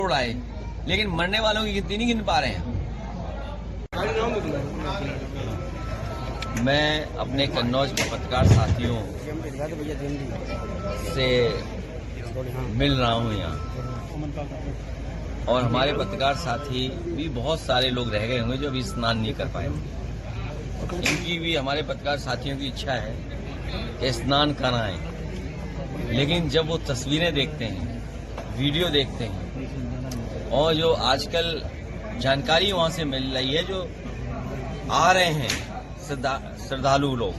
उड़ाए, लेकिन मरने वालों की गिनती नहीं गिन पा रहे हैं। मैं अपने कन्नौज के पत्रकार साथियों से मिल रहा हूं यहाँ, और हमारे पत्रकार साथी भी बहुत सारे लोग रह गए होंगे जो अभी स्नान नहीं कर पाए। इनकी भी, हमारे पत्रकार साथियों की इच्छा है कि स्नान कराएं, लेकिन जब वो तस्वीरें देखते हैं, वीडियो देखते हैं, और जो आजकल जानकारी वहां से मिल रही है, जो आ रहे हैं श्रद्धालु लोग,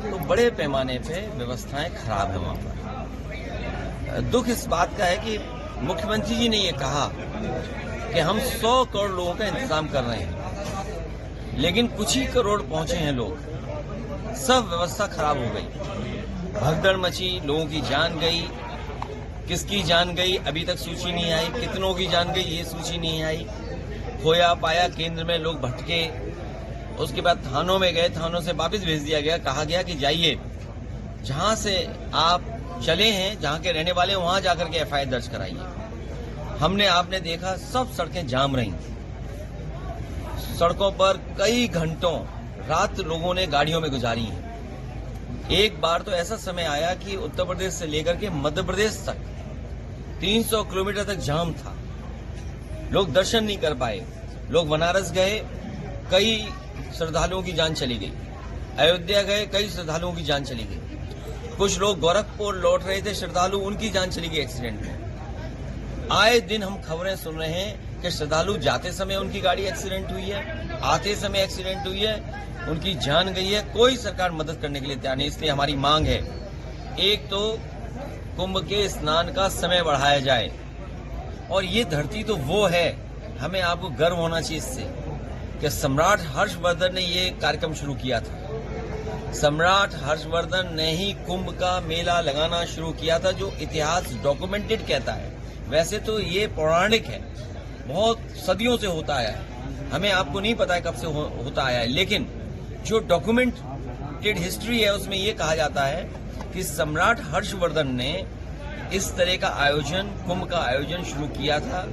तो बड़े पैमाने पे व्यवस्थाएं खराब है वहां पर। दुख इस बात का है कि मुख्यमंत्री जी ने ये कहा कि हम 100 करोड़ लोगों का इंतजाम कर रहे हैं, लेकिन कुछ ही करोड़ पहुंचे हैं लोग, सब व्यवस्था खराब हो गई, भगदड़ मची, लोगों की जान गई। किसकी जान गई अभी तक सूची नहीं आई, कितनों की जान गई ये सूची नहीं आई। खोया पाया केंद्र में लोग भटके, उसके बाद थानों में गए, थानों से वापस भेज दिया गया, कहा गया कि जाइए जहां से आप चले हैं, जहां के रहने वाले वहां जाकर के एफआईआर दर्ज कराइए। हमने आपने देखा सब सड़कें जाम रही, सड़कों पर कई घंटों रात लोगों ने गाड़ियों में गुजारी है। एक बार तो ऐसा समय आया कि उत्तर प्रदेश से लेकर के मध्य प्रदेश तक 300 किलोमीटर तक जाम था, लोग दर्शन नहीं कर पाए। लोग बनारस गए, कई श्रद्धालुओं की जान चली गई। अयोध्या गए, कई श्रद्धालुओं की जान चली गई। कुछ लोग गोरखपुर लौट रहे थे श्रद्धालु, उनकी जान चली गई एक्सीडेंट में। आए दिन हम खबरें सुन रहे हैं कि श्रद्धालु जाते समय उनकी गाड़ी एक्सीडेंट हुई है, आते समय एक्सीडेंट हुई है, उनकी जान गई है। कोई सरकार मदद करने के लिए तैयार नहीं। इसलिए हमारी मांग है, एक तो कुंभ के स्नान का समय बढ़ाया जाए, और ये धरती तो वो है, हमें आपको गर्व होना चाहिए इससे कि सम्राट हर्षवर्धन ने ये कार्यक्रम शुरू किया था। सम्राट हर्षवर्धन ने ही कुंभ का मेला लगाना शुरू किया था, जो इतिहास डॉक्यूमेंटेड कहता है। वैसे तो ये पौराणिक है, बहुत सदियों से होता आया है, हमें आपको नहीं पता है कब से होता आया है, लेकिन जो डॉक्यूमेंटेड हिस्ट्री है उसमें ये कहा जाता है कि सम्राट हर्षवर्धन ने इस तरह का आयोजन, कुंभ का आयोजन शुरू किया था।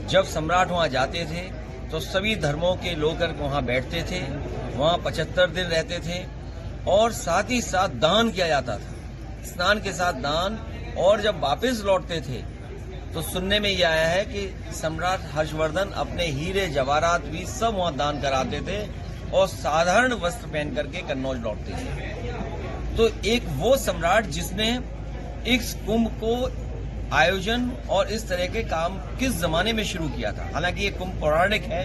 जब सम्राट वहां जाते थे तो सभी धर्मों के लोग वहां बैठते थे, वहां 75 दिन रहते थे, और साथ ही साथ दान किया जाता था, स्नान के साथ दान। और जब वापस लौटते थे तो सुनने में यह आया है कि सम्राट हर्षवर्धन अपने हीरे जवाहरात भी सब वहां दान कराते थे, और साधारण वस्त्र पहन करके कन्नौज लौटते थे। तो एक वो सम्राट जिसने इस कुंभ को आयोजन और इस तरह के काम किस जमाने में शुरू किया था। हालांकि ये कुंभ पौराणिक है,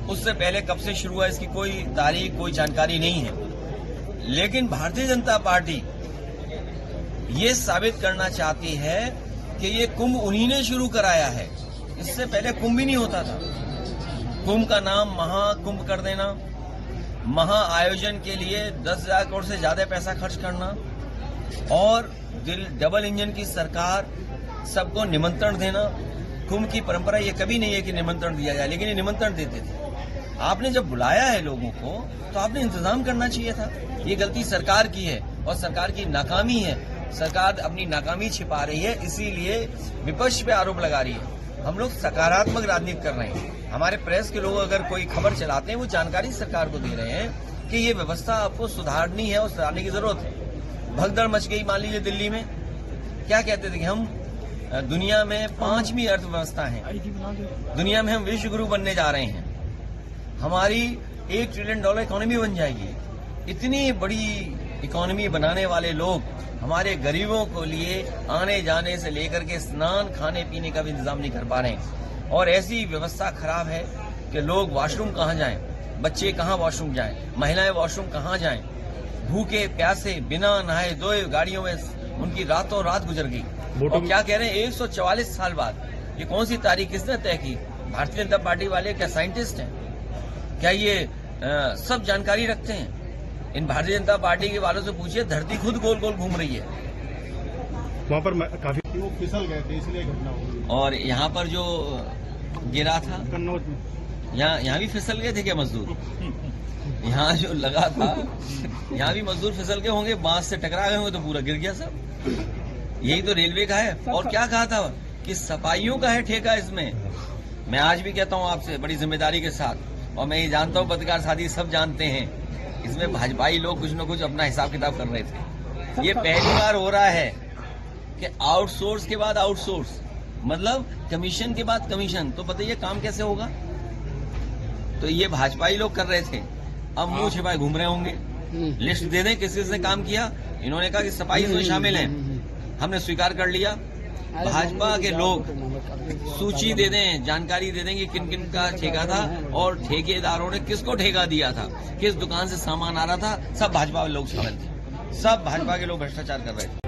उससे पहले कब से शुरू हुआ इसकी कोई तारीख, कोई जानकारी नहीं है। लेकिन भारतीय जनता पार्टी ये साबित करना चाहती है कि ये कुंभ उन्हीं ने शुरू कराया है, इससे पहले कुंभ ही नहीं होता था। कुंभ का नाम महाकुंभ कर देना, महा आयोजन के लिए 10,000 करोड़ से ज्यादा पैसा खर्च करना, और डबल इंजन की सरकार, सबको निमंत्रण देना। कुंभ की परंपरा ये कभी नहीं है कि निमंत्रण दिया जाए, लेकिन ये निमंत्रण देते थे। आपने जब बुलाया है लोगों को तो आपने इंतजाम करना चाहिए था। ये गलती सरकार की है और सरकार की नाकामी है। सरकार अपनी नाकामी छिपा रही है, इसीलिए विपक्ष पे आरोप लगा रही है। हम लोग सकारात्मक राजनीति कर रहे हैं। हमारे प्रेस के लोग अगर कोई खबर चलाते हैं, वो जानकारी सरकार को दे रहे हैं कि ये व्यवस्था आपको सुधारनी है और सुधारने की जरूरत है। भगदड़ मच गई, मान लीजिए दिल्ली में, क्या कहते थे कि हम दुनिया में 5वीं अर्थव्यवस्था है, दुनिया में हम विश्व गुरु बनने जा रहे हैं, हमारी $1 ट्रिलियन इकोनॉमी बन जाएगी। इतनी बड़ी इकोनॉमी बनाने वाले लोग हमारे गरीबों को लिए आने जाने से लेकर के स्नान, खाने पीने का भी इंतजाम नहीं कर पा रहे हैं। और ऐसी व्यवस्था खराब है कि लोग वॉशरूम कहाँ जाएं, बच्चे कहाँ वॉशरूम जाएं, महिलाएं वॉशरूम कहाँ जाएं, भूखे प्यासे बिना नहाए धोए गाड़ियों में उनकी रातों रात गुजर गई। और क्या कह रहे हैं, 144 साल बाद, ये कौन सी तारीख किसने तय की? भारतीय जनता पार्टी वाले क्या साइंटिस्ट हैं? क्या ये सब जानकारी रखते हैं? इन भारतीय जनता पार्टी के वालों से पूछिए, धरती खुद गोल गोल घूम रही है। वहाँ पर काफी लोग फिसल गए थे, इसलिए घटना हुई। और यहाँ पर जो गिरा था कन्नौज में, यहाँ भी फिसल गए थे क्या मजदूर? यहाँ जो लगा था, यहाँ भी मजदूर फिसल गए होंगे, बांस से टकरा गए होंगे तो पूरा गिर गया सब। यही तो रेलवे का है। और क्या कहा था कि सफाइयों का है ठेका इसमें। मैं आज भी कहता हूं आपसे बड़ी जिम्मेदारी के साथ, और मैं ये जानता हूं पत्रकार साथी सब जानते हैं, इसमें भाजपाई लोग कुछ न कुछ अपना हिसाब किताब कर रहे थे। ये पहली बार हो रहा है कि आउटसोर्स के बाद आउटसोर्स, मतलब कमीशन के बाद कमीशन। तो बताइए काम कैसे होगा? तो ये भाजपाई लोग कर रहे थे, अब मुंह छिपाए घूम रहे होंगे। लिस्ट दे दें किस किसने काम किया। इन्होंने कहा कि सफाई इसमें शामिल है, हमने स्वीकार कर लिया। भाजपा के लोग सूची दे दें, जानकारी दे दें कि किन किन का ठेका था और ठेकेदारों ने किसको ठेका दिया था, किस दुकान से सामान आ रहा था। सब भाजपा लोग शामिल थे, सब भाजपा के लोग भ्रष्टाचार कर रहे थे।